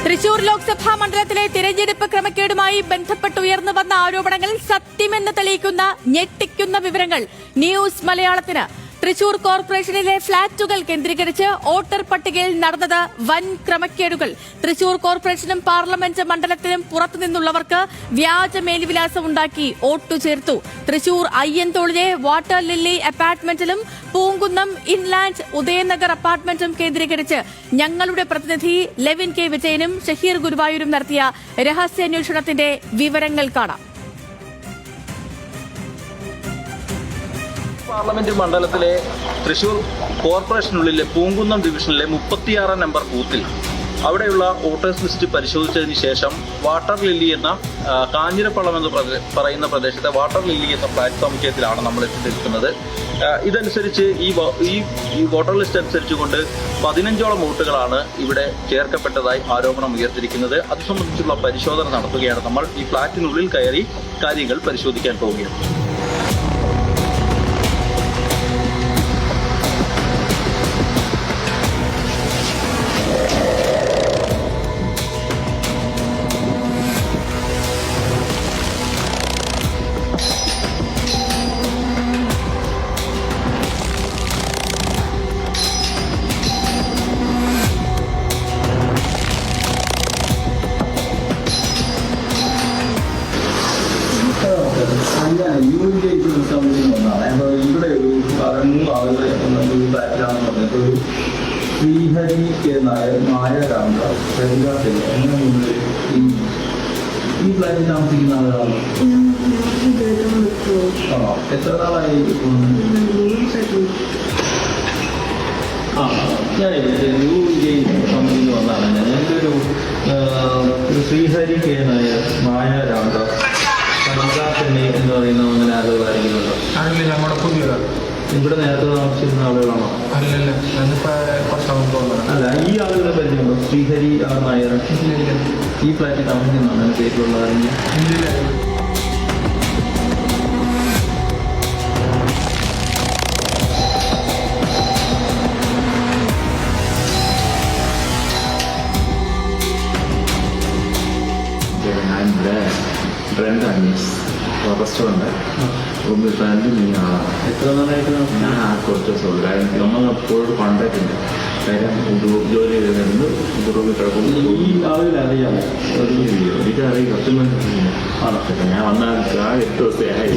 തൃശൂർ ലോക്സഭാ മണ്ഡലത്തിലെ തിരഞ്ഞെടുപ്പ് ക്രമക്കേടുമായി ബന്ധപ്പെട്ട് ഉയർന്നു വന്ന ആരോപണങ്ങൾ സത്യമെന്ന് തെളിയിക്കുന്ന ഞെട്ടിക്കുന്ന വിവരങ്ങൾ ന്യൂസ് മലയാളത്തിന്. തൃശൂർ കോർപ്പറേഷനിലെ ഫ്ളാറ്റുകൾ കേന്ദ്രീകരിച്ച് വോട്ടർ പട്ടികയിൽ നടന്നത് വൻ ക്രമക്കേടുകൾ. തൃശൂർ കോർപ്പറേഷനും പാർലമെന്റ് മണ്ഡലത്തിനും പുറത്തുനിന്നുള്ളവർക്ക് വ്യാജ മേൽവിലാസം ഉണ്ടാക്കി വോട്ടു ചേർത്തു. തൃശൂർ അയ്യന്തോളിലെ വാട്ടർ ലില്ലി അപ്പാർട്ട്മെന്റിലും പൂങ്കുന്നം ഇൻലാൻഡ് ഉദയനഗർ അപ്പാർട്ട്മെന്റും കേന്ദ്രീകരിച്ച് ഞങ്ങളുടെ പ്രതിനിധി ലെവിൻ കെ വിജയനും ഷഹീർ ഗുരുവായൂരും നടത്തിയ രഹസ്യാന്വേഷണത്തിന്റെ വിവരങ്ങൾ കാണാം. പാർലമെന്റ് മണ്ഡലത്തിലെ തൃശൂർ കോർപ്പറേഷനുള്ളിലെ പൂങ്കുന്നം ഡിവിഷനിലെ 36 നമ്പർ ബൂത്തിൽ അവിടെയുള്ള വോട്ടേഴ്സ് ലിസ്റ്റ് പരിശോധിച്ചതിന് ശേഷം വാട്ടർ ലില്ലി എന്ന കാഞ്ഞിരപ്പള്ളം എന്ന് പറയുന്ന പ്രദേശത്തെ വാട്ടർ ലില്ലി എന്ന ഫ്ളാറ്റ് സമുച്ചയത്തിലാണ് നമ്മൾ എത്തിയിരിക്കുന്നത്. ഇതനുസരിച്ച് ഈ വോട്ടർ ലിസ്റ്റ് അനുസരിച്ചുകൊണ്ട് 15ഓളം വോട്ടുകളാണ് ഇവിടെ ചേർക്കപ്പെട്ടതായി ആരോപണം ഉയർത്തിയിരിക്കുന്നത്. അത് സംബന്ധിച്ചുള്ള പരിശോധന നടത്തുകയാണ് നമ്മൾ. ഈ ഫ്ളാറ്റിനുള്ളിൽ കയറി കാര്യങ്ങൾ പരിശോധിക്കാൻ പോവുകയാണ്. ഇവിടെ ഒരു 13 ആളുകളെ ഫ്ലാറ്റിലാണെന്ന് പറഞ്ഞിട്ട് ഒരു ശ്രീഹരി കെ നായർ, മായ രാമദാസ്, പ്രകാശ് ഈ ഫ്ലാറ്റിൽ താമസിക്കുന്ന ആളുകളാണ്. ആണോ? എത്ര നാളായി? ഞാൻ ന്യൂ ഇന്ത്യയിൽ കമ്പനിയിൽ വന്നതാണ്. എൻ്റെ ഒരു ശ്രീഹരി കെ നായർ, മായ രാമദാസ്, എന്ന് പറയുന്ന അങ്ങനെ ആളുകളാരെങ്കിലും ഉണ്ടോ? അല്ല, ഞങ്ങളുടെ പുതിയതാണ്. ഇവിടെ നേരത്തെ താമസിച്ചിരുന്ന ആളുകളാണോ? അല്ലല്ല, അല്ല, ഈ ആളുകളെ പരിചയമുണ്ടോ? ശ്രീഹരി ആർ നായർ ഈ ഫ്ലാറ്റിൽ താമസിക്കുന്നതാണ് എൻ്റെ പേരിലുള്ള ആരെങ്കിലും? റെസ്റ്റോറൻറ്റ് റൂമിൽ ഫ്രണ്ട് ആളാണ്. എത്ര നാളായിട്ട്? ഞാൻ കുറച്ച് ദിവസമുള്ളൂ. കാര്യം നമ്മൾ എപ്പോഴും കോണ്ടാക്ട് ഉണ്ട്. കാര്യം ജോലി ചെയ്തിരുന്നത് റൂമിൽ കിടക്കുന്നു. ഈ ആളുകൾ അറിയാമോ? എനിക്കറിയാം. കസ്റ്റമേഴ്സ് ഞാൻ വന്നാൽ 8 ദിവസത്തെ ആയി.